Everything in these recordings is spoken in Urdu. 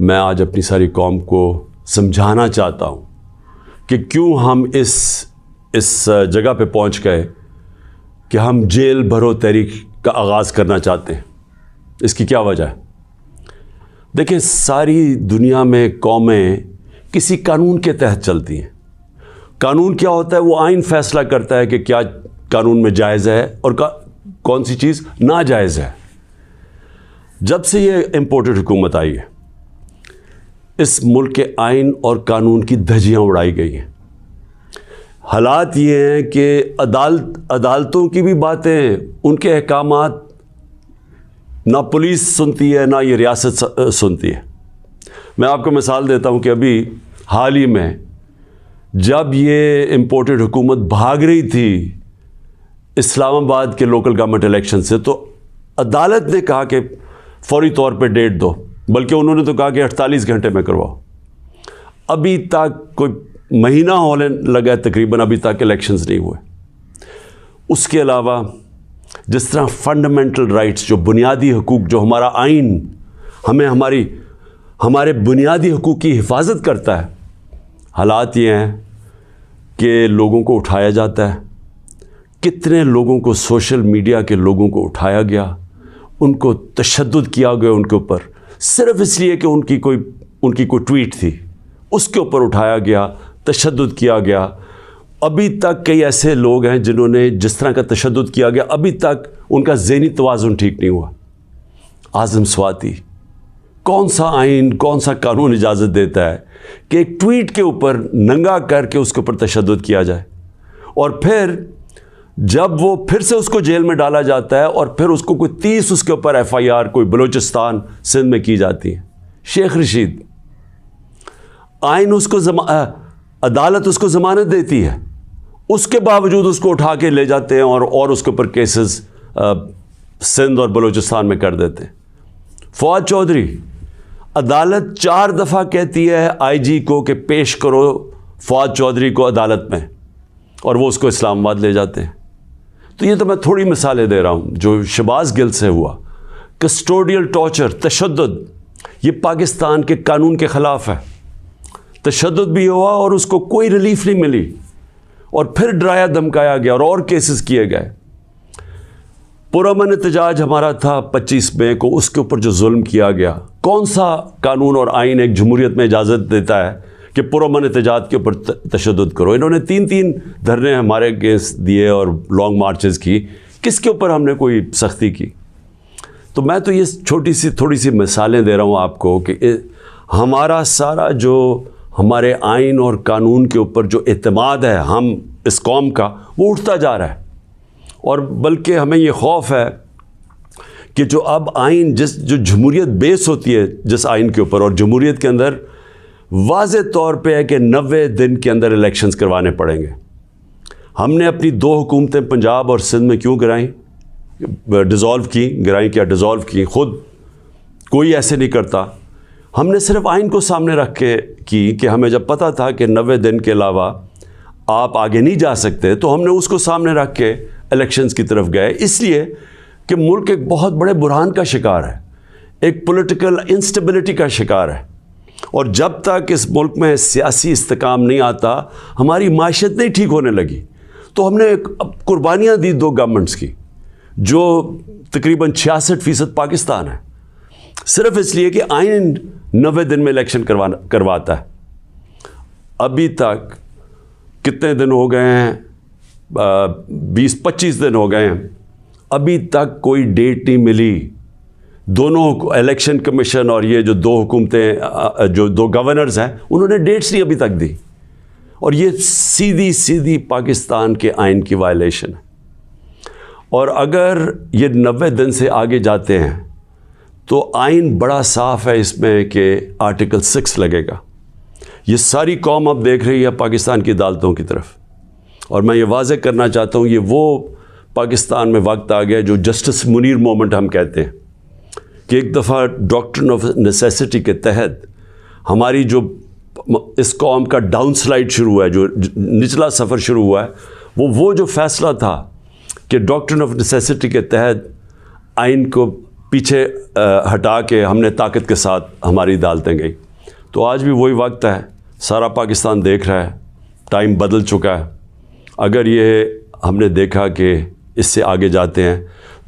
میں آج اپنی ساری قوم کو سمجھانا چاہتا ہوں کہ کیوں ہم اس جگہ پہ پہنچ گئے کہ ہم جیل بھرو تحریک کا آغاز کرنا چاہتے ہیں. اس کی کیا وجہ ہے؟ دیکھیں، ساری دنیا میں قومیں کسی قانون کے تحت چلتی ہیں. قانون کیا ہوتا ہے؟ وہ آئین فیصلہ کرتا ہے کہ کیا قانون میں جائز ہے اور کون سی چیز ناجائز ہے. جب سے یہ امپورٹڈ حکومت آئی ہے، اس ملک کے آئین اور قانون کی دھجیاں اڑائی گئی ہیں. حالات یہ ہیں کہ عدالتوں کی بھی باتیں، ان کے احکامات نہ پولیس سنتی ہے نہ یہ ریاست سنتی ہے. میں آپ کو مثال دیتا ہوں کہ ابھی حال ہی میں جب یہ امپورٹڈ حکومت بھاگ رہی تھی اسلام آباد کے لوکل گورنمنٹ الیکشن سے، تو عدالت نے کہا کہ فوری طور پہ ڈیٹ دو، بلکہ انہوں نے تو کہا کہ 48 گھنٹے میں کرواؤ. ابھی تک کوئی مہینہ ہونے لگا ہے تقریباً، ابھی تک الیکشنز نہیں ہوئے. اس کے علاوہ جس طرح فنڈامنٹل رائٹس، جو بنیادی حقوق، جو ہمارا آئین ہمیں ہمارے بنیادی حقوق کی حفاظت کرتا ہے، حالات یہ ہیں کہ لوگوں کو اٹھایا جاتا ہے. کتنے لوگوں کو، سوشل میڈیا کے لوگوں کو اٹھایا گیا، ان کو تشدد کیا گیا ان کے اوپر، صرف اس لیے کہ ان کی کوئی ٹویٹ تھی، اس کے اوپر اٹھایا گیا، تشدد کیا گیا. ابھی تک کئی ایسے لوگ ہیں جنہوں نے جس طرح کا تشدد کیا گیا، ابھی تک ان کا ذہنی توازن ٹھیک نہیں ہوا. اعظم سواتی، کون سا آئین، کون سا قانون اجازت دیتا ہے کہ ایک ٹویٹ کے اوپر ننگا کر کے اس کے اوپر تشدد کیا جائے، اور پھر جب وہ پھر سے اس کو جیل میں ڈالا جاتا ہے اور پھر اس کو کوئی 30 اس کے اوپر FIR کوئی بلوچستان سندھ میں کی جاتی ہے. شیخ رشید، آئین اس کو عدالت اس کو ضمانت دیتی ہے، اس کے باوجود اس کو اٹھا کے لے جاتے ہیں اور اس کے اوپر کیسز سندھ اور بلوچستان میں کر دیتے ہیں. فواد چودھری، عدالت 4 دفعہ کہتی ہے IG کو کہ پیش کرو فواد چودھری کو عدالت میں، اور وہ اس کو اسلام آباد لے جاتے ہیں. تو یہ تو میں تھوڑی مثالیں دے رہا ہوں جو شہباز گل سے ہوا. کسٹوڈیل ٹارچر، تشدد، یہ پاکستان کے قانون کے خلاف ہے. تشدد بھی ہوا اور اس کو کوئی ریلیف نہیں ملی، اور پھر ڈرایا دھمکایا گیا اور کیسز کیے گئے. پرامن احتجاج ہمارا تھا 25 مئی کو، اس کے اوپر جو ظلم کیا گیا، کون سا قانون اور آئین ایک جمہوریت میں اجازت دیتا ہے کہ پرامن احتجاج کے اوپر تشدد کرو؟ انہوں نے 3 دھرنے ہمارے اگینسٹ دیے اور لانگ مارچز کی. کس کے اوپر ہم نے کوئی سختی کی؟ تو میں تو یہ تھوڑی سی مثالیں دے رہا ہوں آپ کو کہ ہمارا سارا جو ہمارے آئین اور قانون کے اوپر جو اعتماد ہے ہم اس قوم کا، وہ اٹھتا جا رہا ہے. اور بلکہ ہمیں یہ خوف ہے کہ جو اب آئین جو جمہوریت بیس ہوتی ہے جس آئین کے اوپر، اور جمہوریت کے اندر واضح طور پہ ہے کہ 90 دن کے اندر الیکشنز کروانے پڑیں گے. ہم نے اپنی 2 حکومتیں پنجاب اور سندھ میں کیوں گرائیں؟ گرائیں کیا ڈیزالو کی؟ خود کوئی ایسے نہیں کرتا. ہم نے صرف آئین کو سامنے رکھ کے کی کہ ہمیں جب پتہ تھا کہ 90 دن کے علاوہ آپ آگے نہیں جا سکتے، تو ہم نے اس کو سامنے رکھ کے الیکشنز کی طرف گئے. اس لیے کہ ملک ایک بہت بڑے بحران کا شکار ہے، ایک پولیٹیکل انسٹیبلٹی کا شکار ہے، اور جب تک اس ملک میں سیاسی استحکام نہیں آتا، ہماری معیشت نہیں ٹھیک ہونے لگی. تو ہم نے قربانیاں دی 2 گورنمنٹس کی، جو تقریباً 66% پاکستان ہے، صرف اس لیے کہ آئین 90 دن میں الیکشن کرواتا ہے. ابھی تک کتنے دن ہو گئے ہیں؟ 20-25 دن ہو گئے ہیں، ابھی تک کوئی ڈیٹ نہیں ملی. دونوں الیکشن کمیشن اور یہ جو 2 حکومتیں، جو 2 گورنرز ہیں، انہوں نے ڈیٹس نہیں ابھی تک دی. اور یہ سیدھی پاکستان کے آئین کی وائلیشن ہے. اور اگر یہ 90 دن سے آگے جاتے ہیں تو آئین بڑا صاف ہے اس میں کہ آرٹیکل 6 لگے گا. یہ ساری قوم اب دیکھ رہی ہے پاکستان کی عدالتوں کی طرف، اور میں یہ واضح کرنا چاہتا ہوں، یہ وہ پاکستان میں وقت آ گیا جو جسٹس منیر مومنٹ ہم کہتے ہیں، کہ ایک دفعہ ڈاکٹرن آف نیسیسٹی کے تحت ہماری جو اس قوم کا ڈاؤن سلائڈ شروع ہوا ہے، جو نچلا سفر شروع ہوا ہے، وہ جو فیصلہ تھا کہ ڈاکٹرن آف نیسیسٹی کے تحت آئین کو پیچھے ہٹا کے ہم نے طاقت کے ساتھ ہماری عدالتیں گئی. تو آج بھی وہی وقت ہے, سارا پاکستان دیکھ رہا ہے, ٹائم بدل چکا ہے. اگر یہ ہم نے دیکھا کہ اس سے آگے جاتے ہیں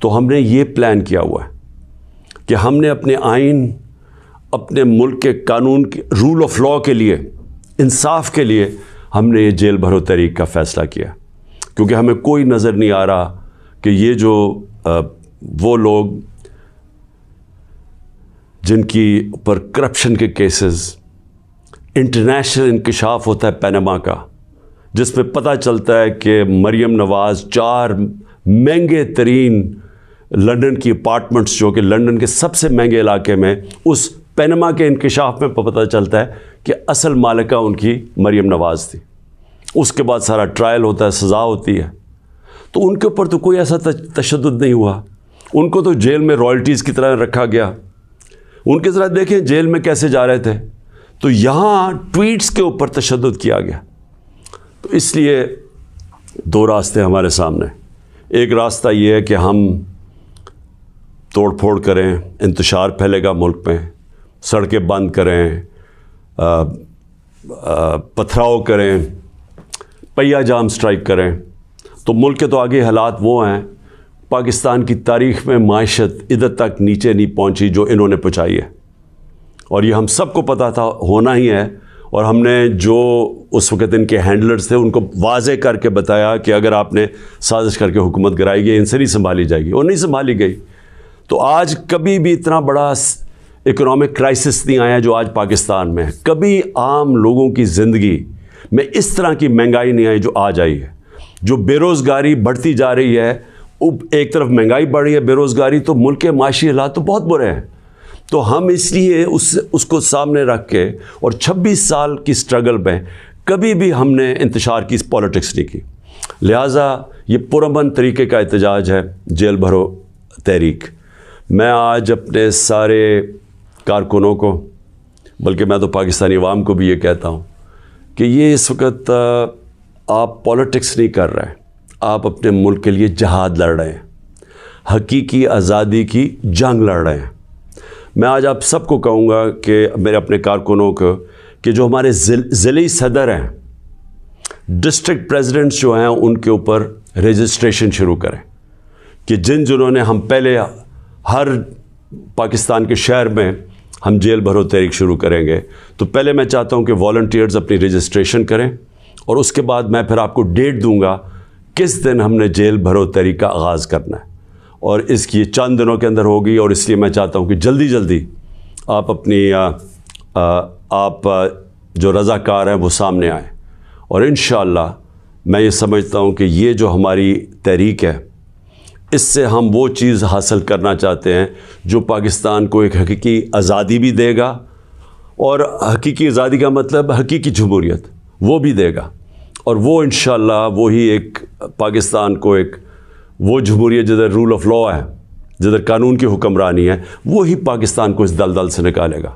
تو ہم نے یہ پلان کیا ہوا ہے کہ ہم نے اپنے آئین, اپنے ملک کے قانون کے رول آف لاء کے لیے, انصاف کے لیے ہم نے یہ جیل بھرو تحریک کا فیصلہ کیا, کیونکہ ہمیں کوئی نظر نہیں آ رہا کہ یہ جو وہ لوگ جن کی اوپر کرپشن کے کیسز, انٹرنیشنل انکشاف ہوتا ہے پینما کا, جس میں پتہ چلتا ہے کہ مریم نواز 4 مہنگے ترین لنڈن کی اپارٹمنٹس, جو کہ لنڈن کے سب سے مہنگے علاقے میں, اس پینما کے انکشاف میں پتہ چلتا ہے کہ اصل مالکہ ان کی مریم نواز تھی. اس کے بعد سارا ٹرائل ہوتا ہے, سزا ہوتی ہے. تو ان کے اوپر تو کوئی ایسا تشدد نہیں ہوا, ان کو تو جیل میں رائلٹیز کی طرح رکھا گیا. ان کے ذرا دیکھیں جیل میں کیسے جا رہے تھے. تو یہاں ٹویٹس کے اوپر تشدد کیا گیا. تو اس لیے 2 راستے ہمارے سامنے. ایک راستہ یہ ہے کہ ہم توڑ پھوڑ کریں, انتشار پھیلے گا ملک میں, سڑکیں بند کریں, پتھراؤ کریں, پہیہ جام سٹرائک کریں. تو ملک کے تو آگے حالات وہ ہیں, پاکستان کی تاریخ میں معیشت ادھر تک نیچے نہیں پہنچی جو انہوں نے پہنچائی ہے, اور یہ ہم سب کو پتہ تھا ہونا ہی ہے. اور ہم نے جو اس وقت ان کے ہینڈلرز تھے ان کو واضح کر کے بتایا کہ اگر آپ نے سازش کر کے حکومت گرائی گئی, ان سے نہیں سنبھالی جائے گی, اور نہیں سنبھالی گئی. تو آج کبھی بھی اتنا بڑا اکنامک کرائسس نہیں آیا جو آج پاکستان میں ہے. کبھی عام لوگوں کی زندگی میں اس طرح کی مہنگائی نہیں آئی جو آج آئی ہے. جو بے روزگاری بڑھتی جا رہی ہے, ایک طرف مہنگائی بڑھ رہی ہے, بے روزگاری, تو ملک کے معاشی حالات تو بہت برے ہیں. تو ہم اس لیے اس کو سامنے رکھ کے, اور 26 سال کی سٹرگل میں کبھی بھی ہم نے انتشار کی پالیٹکس نہیں کی. لہٰذا یہ پرامن طریقے کا احتجاج ہے جیل بھرو تحریک. میں آج اپنے سارے کارکنوں کو, بلکہ میں تو پاکستانی عوام کو بھی یہ کہتا ہوں کہ یہ اس وقت آپ پالیٹکس نہیں کر رہے ہیں, آپ اپنے ملک کے لیے جہاد لڑ رہے ہیں, حقیقی آزادی کی جنگ لڑ رہے ہیں. میں آج آپ سب کو کہوں گا کہ میرے اپنے کارکنوں کو کہ جو ہمارے ضلعی صدر ہیں, ڈسٹرکٹ پریزیڈنٹس جو ہیں, ان کے اوپر رجسٹریشن شروع کریں کہ جنہوں نے ہم پہلے ہر پاکستان کے شہر میں ہم جیل بھرو تحریک شروع کریں گے. تو پہلے میں چاہتا ہوں کہ والنٹیئرز اپنی رجسٹریشن کریں, اور اس کے بعد میں پھر آپ کو ڈیٹ دوں گا کس دن ہم نے جیل بھرو تحریک کا آغاز کرنا ہے, اور اس کی چند دنوں کے اندر ہوگی. اور اس لیے میں چاہتا ہوں کہ جلدی جلدی آپ اپنی آپ جو رضاکار ہیں وہ سامنے آئیں. اور انشاءاللہ میں یہ سمجھتا ہوں کہ یہ جو ہماری تحریک ہے, اس سے ہم وہ چیز حاصل کرنا چاہتے ہیں جو پاکستان کو ایک حقیقی آزادی بھی دے گا, اور حقیقی آزادی کا مطلب حقیقی جمہوریت وہ بھی دے گا. اور وہ انشاءاللہ وہی ایک پاکستان کو ایک وہ جمہوریت جدھر رول آف لاء ہے, جدھر قانون کی حکمرانی ہے, وہی پاکستان کو اس دلدل سے نکالے گا.